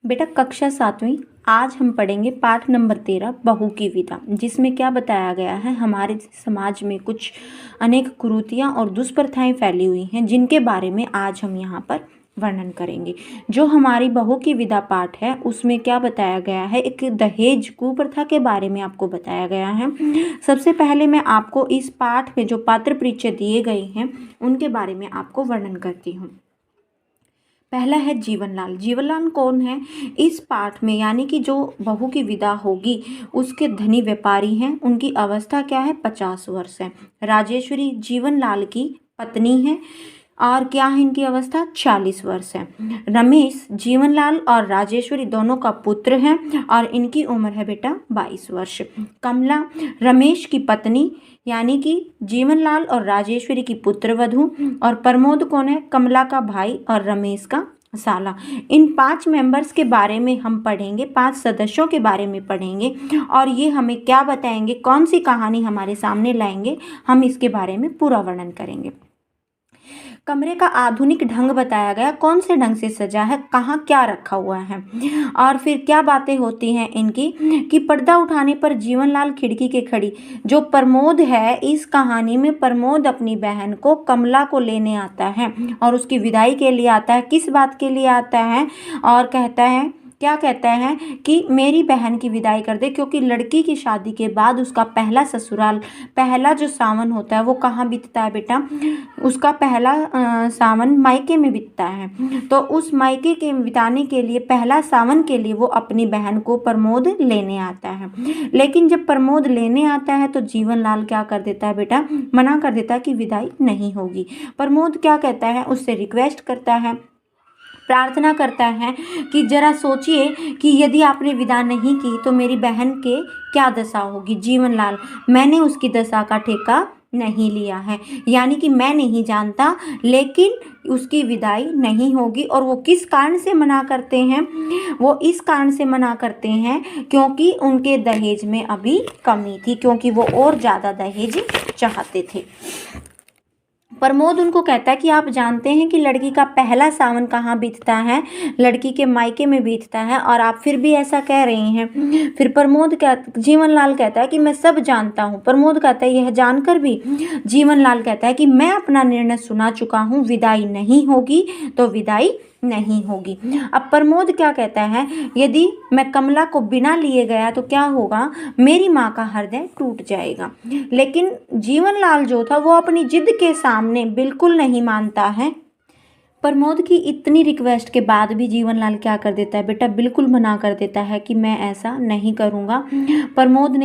बेटा कक्षा 7वीं आज हम पढ़ेंगे पाठ नंबर 13 बहू की विदा, जिसमें क्या बताया गया है। हमारे समाज में कुछ अनेक कुरीतियाँ और दुष्प्रथाएं फैली हुई हैं, जिनके बारे में आज हम यहाँ पर वर्णन करेंगे। जो हमारी बहू की विदा पाठ है उसमें क्या बताया गया है, एक दहेज कुप्रथा के बारे में आपको बताया गया है। सबसे पहले मैं आपको इस पाठ में जो पात्र परिचय दिए गए हैं उनके बारे में आपको वर्णन करती हूँ। पहला है जीवनलाल। जीवनलाल कौन है इस पाठ में, यानी कि जो बहू की विदा होगी उसके धनी व्यापारी हैं। उनकी अवस्था क्या है, 50 वर्ष है। राजेश्वरी जीवनलाल की पत्नी है और क्या है इनकी अवस्था, 40 वर्ष है। रमेश जीवनलाल और राजेश्वरी दोनों का पुत्र है और इनकी उम्र है बेटा 22 वर्ष। कमला रमेश की पत्नी यानी कि जीवनलाल और राजेश्वरी की पुत्रवधू, और प्रमोद कौन है, कमला का भाई और रमेश का साला। इन 5 मेंबर्स के बारे में हम पढ़ेंगे, 5 सदस्यों के बारे में पढ़ेंगे और ये हमें क्या बताएंगे, कौन सी कहानी हमारे सामने लाएंगे, हम इसके बारे में पूरा वर्णन करेंगे। कमरे का आधुनिक ढंग बताया गया, कौन से ढंग से सजा है, कहाँ क्या रखा हुआ है, और फिर क्या बातें होती हैं इनकी कि पर्दा उठाने पर जीवनलाल खिड़की के खड़ी। जो प्रमोद है इस कहानी में, प्रमोद अपनी बहन को कमला को लेने आता है और उसकी विदाई के लिए आता है। किस बात के लिए आता है, और कहता है, क्या कहता है कि मेरी बहन की विदाई कर दे, क्योंकि लड़की की शादी के बाद उसका पहला ससुराल, पहला जो सावन होता है वो कहाँ बीतता है बेटा, उसका पहला सावन मायके में बीतता है। तो उस मायके के बिताने के लिए, पहला सावन के लिए वो अपनी बहन को प्रमोद लेने आता है। लेकिन जब प्रमोद लेने आता है तो जीवनलाल क्या कर देता है बेटा, मना कर देता है कि विदाई नहीं होगी। प्रमोद क्या कहता है, उससे रिक्वेस्ट करता है, प्रार्थना करता है कि जरा सोचिए कि यदि आपने विदा नहीं की तो मेरी बहन के क्या दशा होगी। जीवनलाल, मैंने उसकी दशा का ठेका नहीं लिया है, यानी कि मैं नहीं जानता, लेकिन उसकी विदाई नहीं होगी। और वो किस कारण से मना करते हैं, वो इस कारण से मना करते हैं क्योंकि उनके दहेज में अभी कमी थी, क्योंकि वो और ज़्यादा दहेज चाहते थे। प्रमोद उनको कहता है कि आप जानते हैं कि लड़की का पहला सावन कहाँ बीतता है, लड़की के मायके में बीतता है, और आप फिर भी ऐसा कह रही हैं। फिर प्रमोद जीवनलाल कहता है कि मैं सब जानता हूँ। प्रमोद कहता है यह जानकर भी। जीवनलाल कहता है कि मैं अपना निर्णय सुना चुका हूँ, विदाई नहीं होगी तो विदाई नहीं होगी। अब प्रमोद क्या कहता है, यदि मैं कमला को बिना लिए गया तो क्या होगा, मेरी माँ का हृदय टूट जाएगा। लेकिन जीवनलाल जो था वो अपनी जिद के सामने बिल्कुल नहीं मानता है। प्रमोद की इतनी रिक्वेस्ट के बाद भी जीवनलाल क्या कर देता है बेटा, बिल्कुल मना कर देता है कि मैं ऐसा नहीं करूँगा। प्रमोद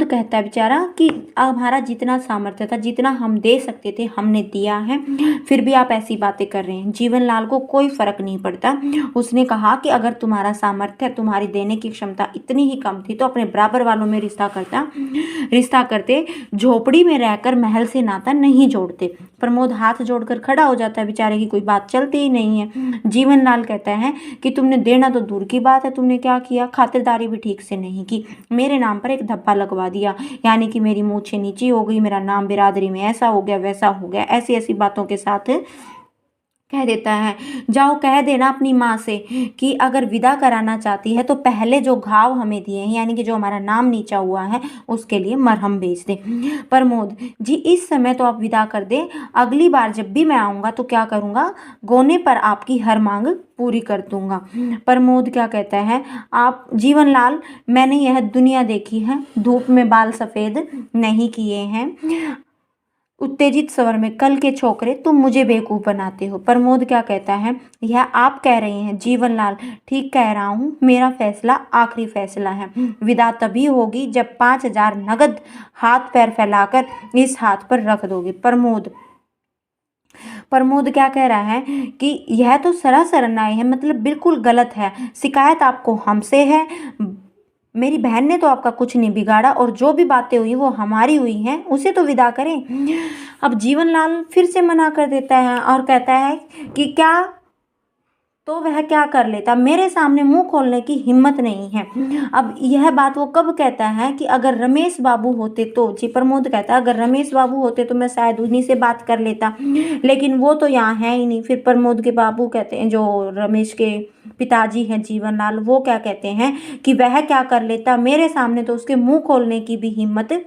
कहता है बेचारा कि हमारा जितना सामर्थ्य था, जितना हम दे सकते थे हमने दिया है, फिर भी आप ऐसी बातें कर रहे हैं। जीवनलाल को कोई फर्क नहीं पड़ता। उसने कहा कि अगर तुम्हारा सामर्थ्य, तुम्हारी देने की क्षमता इतनी ही कम थी तो अपने बराबर वालों में रिश्ता करते, झोपड़ी में रहकर महल से नाता नहीं जोड़ते। प्रमोद हाथ जोड़कर खड़ा हो जाता है, बेचारे की कोई बात चलती ही नहीं है। जीवनलाल कहता है कि तुमने देना तो दूर की बात है, तुमने क्या किया, खातिरदारी भी ठीक से नहीं की, मेरे नाम पर एक धब्बा लगवा दिया, यानी कि मेरी मूछें नीची हो गई, मेरा नाम बिरादरी में ऐसा हो गया वैसा हो गया, ऐसी ऐसी बातों के साथ कह देता है। जाओ कह देना अपनी माँ से कि अगर विदा कराना चाहती है तो पहले जो घाव हमें दिए हैं, यानी कि जो हमारा नाम नीचा हुआ है, उसके लिए मरहम भेज दे। प्रमोद जी, इस समय तो आप विदा कर दें, अगली बार जब भी मैं आऊँगा तो क्या करूँगा, गोने पर आपकी हर मांग पूरी कर दूंगा। प्रमोद क्या कहता है, आप जीवनलाल, मैंने यह दुनिया देखी है, धूप में बाल सफ़ेद नहीं किए हैं। उत्तेजित स्वर में, कल के छोकरे तुम मुझे बेवकूफ़ बनाते हो। प्रमोद क्या कहता है, यह आप कह रहे हैं जीवनलाल, ठीक कह रहा हूँ, मेरा फैसला आखिरी फैसला है। विदा तभी होगी जब 5000 नगद हाथ पैर फैलाकर इस हाथ पर रख दोगे। प्रमोद क्या कह रहा है कि यह तो सरासर अन्याय है, मतलब बिल्कुल गलत है, शिकायत आपको हमसे है, मेरी बहन ने तो आपका कुछ नहीं बिगाड़ा, और जो भी बातें हुई वो हमारी हुई हैं, उसे तो विदा करें। अब जीवनलाल फिर से मना कर देता है और कहता है कि क्या, तो वह क्या कर लेता, मेरे सामने मुंह खोलने की हिम्मत नहीं है। अब यह बात वो कब कहता है कि अगर रमेश बाबू होते तो, जी प्रमोद कहता है अगर रमेश बाबू होते तो मैं शायद उन्हीं से बात कर लेता, लेकिन वो तो यहाँ है ही नहीं। फिर प्रमोद के बाबू कहते हैं, जो रमेश के पिताजी हैं जीवनलाल, वो क्या कहते हैं कि वह क्या कर लेता, मेरे सामने तो उसके मुंह खोलने की भी हिम्मत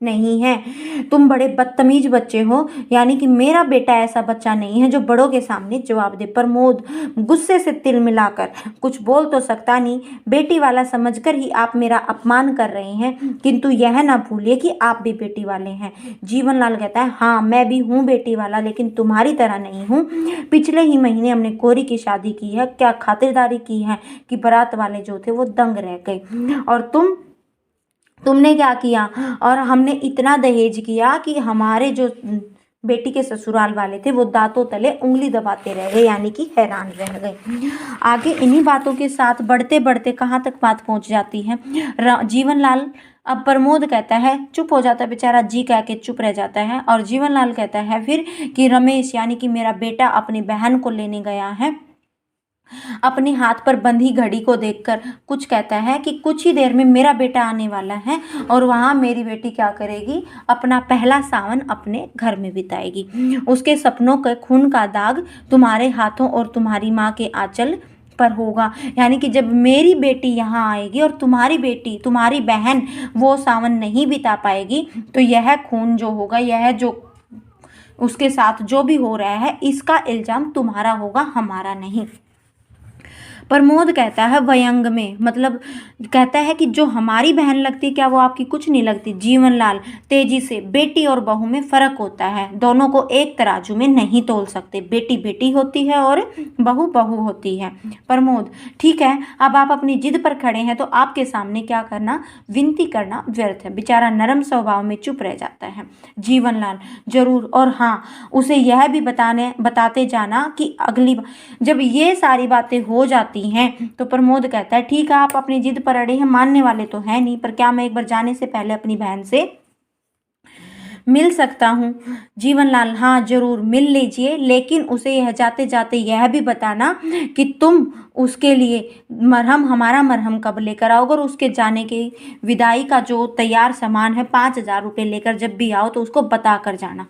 नहीं है। तुम बड़े बदतमीज बच्चे हो, यानी कि मेरा बेटा ऐसा बच्चा नहीं है जो बड़ों के सामने जवाब दे। प्रमोद गुस्से से तिल मिलाकर कुछ बोल तो सकता नहीं, बेटी वाला समझकर ही आप मेरा अपमान कर रहे हैं, किंतु यह ना भूलिए कि आप भी बेटी वाले हैं। जीवनलाल कहता है, हाँ मैं भी हूँ बेटी वाला, लेकिन तुम्हारी तरह नहीं हूँ। पिछले ही महीने हमने कोरी की शादी की है, क्या खातिरदारी की है कि बारात वाले जो थे वो दंग रह गए, और तुमने क्या किया, और हमने इतना दहेज किया कि हमारे जो बेटी के ससुराल वाले थे वो दांतों तले उंगली दबाते रह गए, यानी कि हैरान रह गए। आगे इन्हीं बातों के साथ बढ़ते बढ़ते कहाँ तक बात पहुंच जाती है। जीवनलाल, अब प्रमोद कहता है, चुप हो जाता है बेचारा, जी कह के चुप रह जाता है। और जीवनलाल कहता है फिर कि रमेश यानी कि मेरा बेटा अपनी बहन को लेने गया है। अपने हाथ पर बंधी घड़ी को देखकर कुछ कहता है कि कुछ ही देर में मेरा बेटा आने वाला है, और वहाँ मेरी बेटी क्या करेगी, अपना पहला सावन अपने घर में बिताएगी। उसके सपनों के खून का दाग तुम्हारे हाथों और तुम्हारी माँ के आंचल पर होगा, यानी कि जब मेरी बेटी यहाँ आएगी और तुम्हारी बेटी, तुम्हारी बहन वो सावन नहीं बिता पाएगी, तो यह खून जो होगा, यह जो उसके साथ जो भी हो रहा है, इसका इल्जाम तुम्हारा होगा, हमारा नहीं। प्रमोद कहता है व्यंग में, मतलब कहता है कि जो हमारी बहन लगती, क्या वो आपकी कुछ नहीं लगती। जीवनलाल तेजी से, बेटी और बहू में फर्क होता है, दोनों को एक तराजू में नहीं तोल सकते, बेटी बेटी होती है और बहू बहू होती है। प्रमोद, ठीक है, अब आप अपनी जिद पर खड़े हैं तो आपके सामने क्या करना, विनती करना व्यर्थ है। बेचारा नरम स्वभाव में चुप रह जाता है। जीवनलाल, जरूर, और हाँ उसे यह भी बताते जाना कि अगली जब ये सारी बातें हो जाती हैं। तो प्रमोद कहता है, ठीक है, आप अपनी जिद पर अड़े हैं, मानने वाले तो है नहीं, पर क्या मैं एक बार जाने से पहले अपनी बहन से मिल सकता हूँ। जीवनलाल, हाँ जरूर मिल लीजिए, लेकिन उसे यह जाते जाते यह भी बताना कि तुम उसके लिए मरहम, हमारा मरहम कब लेकर आओगे, और उसके जाने की विदाई का जो तैयार सामान है 5,000 रुपये लेकर जब भी आओ तो उसको बता कर जाना।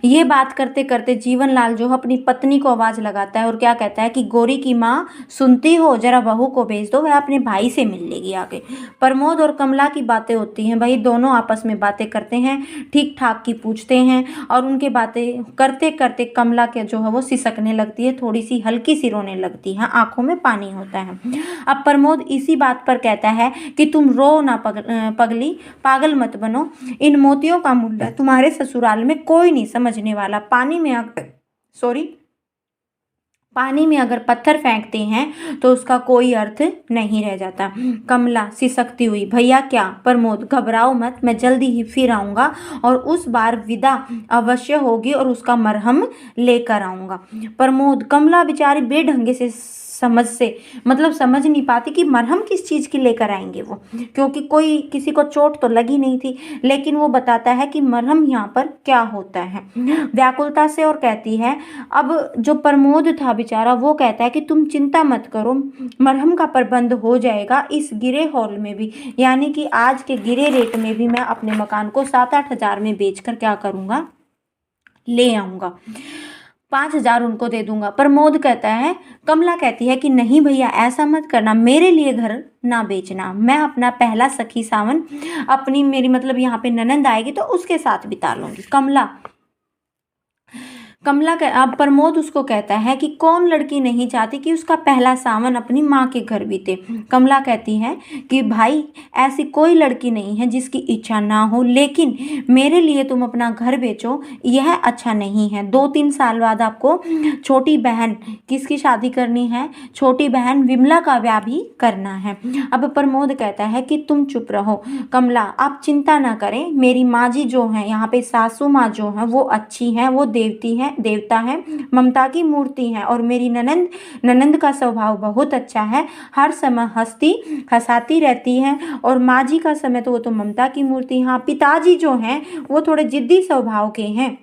ये बात करते करते जीवनलाल जो अपनी पत्नी को आवाज लगाता है और क्या कहता है कि गोरी की माँ, सुनती हो, जरा बहू को भेज दो, वह अपने भाई से मिल लेगी आगे। प्रमोद और कमला की बातें होती हैं, भाई दोनों आपस में बातें करते हैं, ठीक ठाक की पूछते हैं, और उनके बातें करते करते कमला के जो है वो सिसकने लगती है, थोड़ी सी हल्की सी रोने लगती है, आंखों में पानी होता है। अब प्रमोद इसी बात पर कहता है कि तुम रो ना पगली, पागल मत बनो, इन मोतियों का मूल्य तुम्हारे ससुराल में कोई नहीं समझने वाला। पानी में अगर पत्थर फेंकते हैं तो उसका कोई अर्थ नहीं रह जाता। कमला सिसकती हुई, भैया क्या? प्रमोद, घबराओ मत, मैं जल्दी ही फिर आऊंगा और उस बार विदा अवश्य होगी और उसका मरहम लेकर आऊंगा। प्रमोद, कमला बेचारी बेढंगे से समझ नहीं पाती कि मरहम किस चीज़ की लेकर आएंगे वो, क्योंकि कोई किसी को चोट तो लगी नहीं थी, लेकिन वो बताता है कि मरहम यहाँ पर क्या होता है व्याकुलता से, और कहती है, अब जो प्रमोद था बेचारा वो कहता है कि तुम चिंता मत करो, मरहम का प्रबंध हो जाएगा इस गिरे हॉल में भी, यानी कि आज के गिरे रेट में भी मैं अपने मकान को 7-8 हज़ार में बेचकर क्या करूँगा, ले आऊँगा, 5,000 उनको दे दूंगा। प्रमोद कहता है, कमला कहती है कि नहीं भैया ऐसा मत करना, मेरे लिए घर ना बेचना, मैं अपना पहला सखी सावन अपनी, मेरी मतलब यहाँ पे ननंद आएगी तो उसके साथ बिता लूंगी। अब प्रमोद उसको कहता है कि कौन लड़की नहीं चाहती कि उसका पहला सावन अपनी माँ के घर बीते। कमला कहती है कि भाई ऐसी कोई लड़की नहीं है जिसकी इच्छा ना हो, लेकिन मेरे लिए तुम अपना घर बेचो यह अच्छा नहीं है। 2-3 साल बाद आपको छोटी बहन, किसकी शादी करनी है, छोटी बहन विमला का ब्याह भी करना है। अब प्रमोद कहता है कि तुम चुप रहो कमला, आप चिंता ना करें, मेरी माँ जी जो है यहाँ पे, सासू माँ जो है वो अच्छी हैं, वो देवता है, ममता की मूर्ति है, और मेरी ननंद का स्वभाव बहुत अच्छा है, हर समय हंसाती रहती है, और माँ जी का समय तो वो तो ममता की मूर्ति। हाँ, पिताजी जो हैं वो थोड़े जिद्दी स्वभाव के हैं,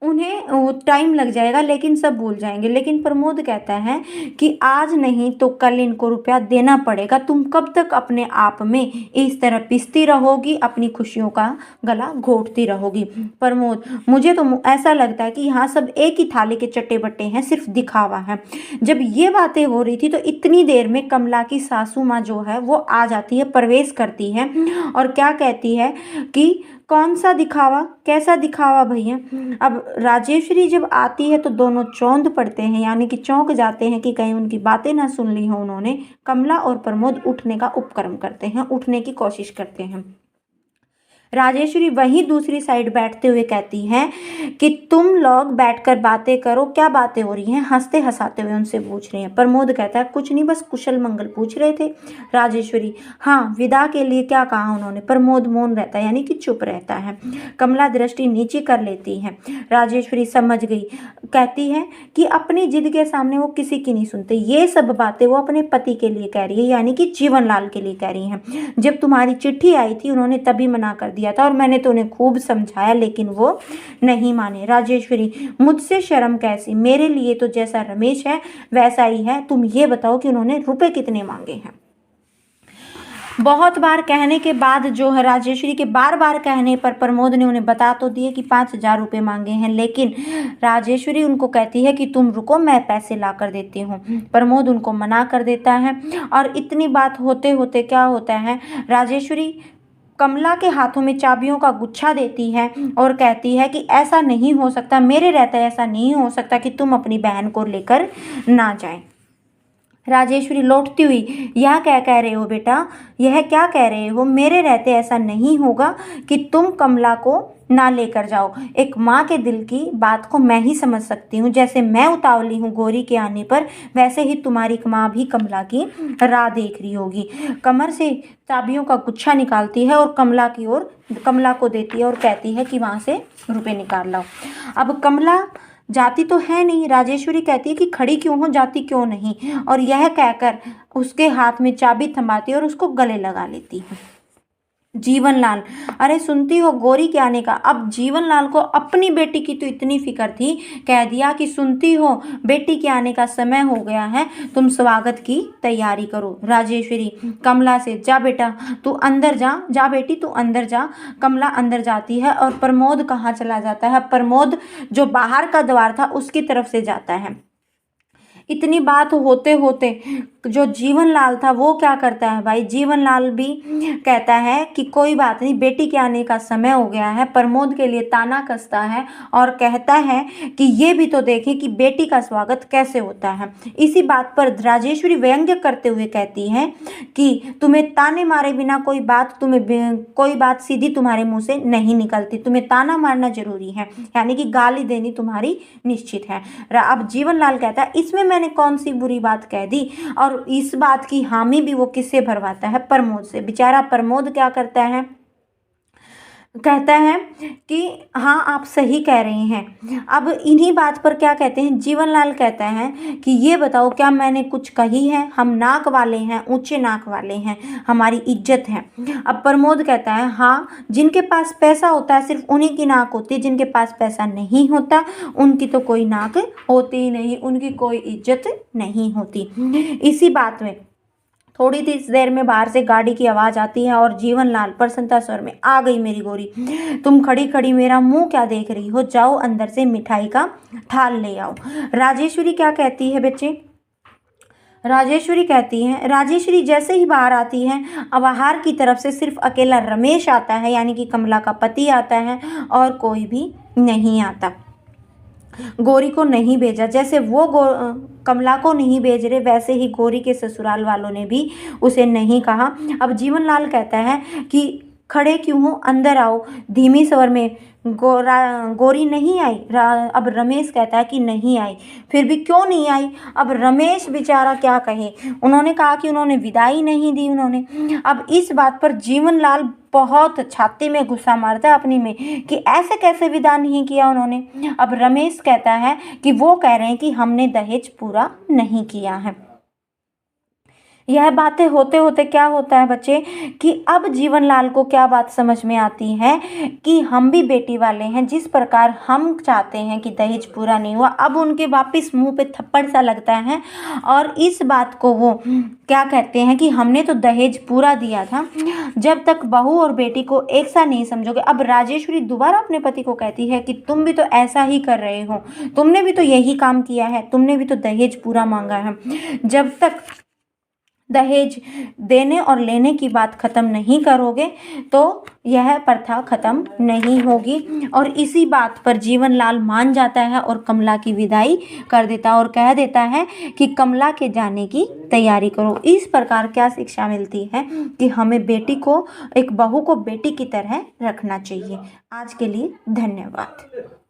उन्हें वो टाइम लग जाएगा लेकिन सब भूल जाएंगे। लेकिन प्रमोद कहता है कि आज नहीं तो कल इनको रुपया देना पड़ेगा। तुम कब तक अपने आप में इस तरह पिसती रहोगी, अपनी खुशियों का गला घोटती रहोगी। प्रमोद, मुझे तो ऐसा लगता है कि यहाँ सब एक ही थाली के चट्टे बट्टे हैं, सिर्फ दिखावा है। जब ये बातें हो रही थी तो इतनी देर में कमला की सासू माँ जो है वो आ जाती है, प्रवेश करती है और क्या कहती है कि कौन सा दिखावा, कैसा दिखावा भैया। अब राजेश्वरी जब आती है तो दोनों चौंध पड़ते हैं, यानी कि चौंक जाते हैं कि कहीं उनकी बातें ना सुन ली हो उन्होंने। कमला और प्रमोद उठने का उपक्रम करते हैं, उठने की कोशिश करते हैं। राजेश्वरी वहीं दूसरी साइड बैठते हुए कहती हैं कि तुम लोग बैठकर बातें करो, क्या बातें हो रही हैं। हंसते हंसाते हुए उनसे पूछ रही हैं। प्रमोद कहता है कुछ नहीं, बस कुशल मंगल पूछ रहे थे। राजेश्वरी, हाँ, विदा के लिए क्या कहा उन्होंने। प्रमोद मौन रहता है, यानी कि चुप रहता है। कमला दृष्टि नीचे कर लेती है। राजेश्वरी समझ गई, कहती है कि अपनी जिद के सामने वो किसी की नहीं सुनते। ये सब बातें वो अपने पति के लिए कह रही है, यानी कि जीवनलाल के लिए कह रही हैं। जब तुम्हारी चिट्ठी आई थी उन्होंने तभी मना कर दिया था और मैंने तो उन्हें खूब समझाया लेकिन वो नहीं माने। राजेश्वरी, मुझसे शर्म कैसी, मेरे लिए तो जैसा रमेश है वैसा ही है। तुम ये बताओ कि उन्होंने रुपए कितने मांगे हैं। बहुत बार कहने के बाद जो है, राजेश्वरी के बार बार कहने पर प्रमोद ने उन्हें बता तो दिए कि 5,000 रुपये मांगे हैं, लेकिन राजेश्वरी उनको कहती है कि तुम रुको, मैं पैसे ला कर देती हूँ। प्रमोद उनको मना कर देता है और इतनी बात होते होते क्या होता है, राजेश्वरी कमला के हाथों में चाबियों का गुच्छा देती है और कहती है कि ऐसा नहीं हो सकता, मेरे रहते ऐसा नहीं हो सकता कि तुम अपनी बहन को लेकर ना जाए। राजेश्वरी लौटती हुई, यह क्या कह रहे हो बेटा, यह क्या कह रहे हो, मेरे रहते ऐसा नहीं होगा कि तुम कमला को ना लेकर जाओ। एक माँ के दिल की बात को मैं ही समझ सकती हूँ। जैसे मैं उतावली हूँ गौरी के आने पर, वैसे ही तुम्हारी माँ भी कमला की राह देख रही होगी। कमर से चाबियों का गुच्छा निकालती है और कमला को देती है और कहती है कि वहाँ से रुपए निकाल लाओ। अब कमला जाती तो है नहीं। राजेश्वरी कहती है कि खड़ी क्यों हो, जाती क्यों नहीं, और यह कहकर उसके हाथ में चाबी थमाती है और उसको गले लगा लेती है। जीवनलाल, अरे सुनती हो गौरी के आने का। अब जीवनलाल को अपनी बेटी की तो इतनी फिक्र थी, कह दिया कि सुनती हो बेटी के आने का समय हो गया है, तुम स्वागत की तैयारी करो। राजेश्वरी कमला से, जा बेटा तू अंदर जा, जा बेटी तू अंदर जा। कमला अंदर जाती है और प्रमोद कहाँ चला जाता है, प्रमोद जो बाहर का द्वार था उसकी तरफ से जाता है। इतनी बात होते होते जो जीवनलाल था वो क्या करता है भाई, जीवनलाल भी कहता है कि कोई बात नहीं, बेटी के आने का समय हो गया है। प्रमोद के लिए ताना कसता है और कहता है कि ये भी तो देखें कि बेटी का स्वागत कैसे होता है। इसी बात पर राजेश्वरी व्यंग्य करते हुए कहती है कि तुम्हें ताने मारे बिना कोई बात सीधी तुम्हारे मुंह से नहीं निकलती, तुम्हें ताना मारना जरूरी है, यानी कि गाली देनी तुम्हारी निश्चित है। अब जीवनलाल कहता है इसमें मैंने कौन सी बुरी बात कह दी, और इस बात की हामी भी वो किससे भरवाता है, प्रमोद से। बेचारा प्रमोद क्या करता है, कहता है कि हाँ आप सही कह रहे हैं। अब इन्हीं बात पर क्या कहते हैं, जीवनलाल कहता है कि ये बताओ क्या मैंने कुछ कही है, हम नाक वाले हैं, ऊंचे नाक वाले हैं, हमारी इज्जत है। अब प्रमोद कहता है हाँ, जिनके पास पैसा होता है सिर्फ उन्हीं की नाक होती है, जिनके पास पैसा नहीं होता उनकी तो कोई नाक होती ही नहीं, उनकी कोई इज्जत नहीं होती। इसी बात में थोड़ी देर में बाहर से गाड़ी की आवाज़ आती है और जीवनलाल प्रसन्नता स्वर में, आ गई मेरी गोरी, तुम खड़ी खड़ी मेरा मुंह क्या देख रही हो, जाओ अंदर से मिठाई का थाल ले आओ। राजेश्वरी क्या कहती है बच्चे, राजेश्वरी जैसे ही बाहर आती है, बाहर की तरफ से सिर्फ अकेला रमेश आता है, यानी कि कमला का पति आता है और कोई भी नहीं आता। गौरी को नहीं भेजा, जैसे वो कमला को नहीं भेज रहे वैसे ही गौरी के ससुराल वालों ने भी उसे नहीं कहा। अब जीवनलाल कहता है कि खड़े क्यों हो, अंदर आओ। धीमी स्वर में गौरी नहीं आई। अब रमेश कहता है कि नहीं आई। फिर भी क्यों नहीं आई, अब रमेश बेचारा क्या कहे, उन्होंने कहा कि उन्होंने विदाई नहीं दी उन्होंने। अब इस बात पर जीवनलाल बहुत छाती में गुस्सा मारता है अपनी में कि ऐसे कैसे विदा नहीं किया उन्होंने। अब रमेश कहता है कि वो कह रहे हैं कि हमने दहेज पूरा नहीं किया है। यह बातें होते होते क्या होता है बच्चे कि अब जीवनलाल को क्या बात समझ में आती है कि हम भी बेटी वाले हैं। जिस प्रकार हम चाहते हैं कि दहेज पूरा नहीं हुआ, अब उनके वापस मुंह पे थप्पड़ सा लगता है और इस बात को वो क्या कहते हैं कि हमने तो दहेज पूरा दिया था। जब तक बहू और बेटी को एक सा नहीं समझोगे। अब राजेश्वरी दोबारा अपने पति को कहती है कि तुम भी तो ऐसा ही कर रहे हो, तुमने भी तो यही काम किया है, तुमने भी तो दहेज पूरा मांगा है। जब तक दहेज देने और लेने की बात खत्म नहीं करोगे तो यह प्रथा खत्म नहीं होगी। और इसी बात पर जीवनलाल मान जाता है और कमला की विदाई कर देता है और कह देता है कि कमला के जाने की तैयारी करो। इस प्रकार क्या शिक्षा मिलती है कि हमें बेटी को, एक बहू को बेटी की तरह रखना चाहिए। आज के लिए धन्यवाद।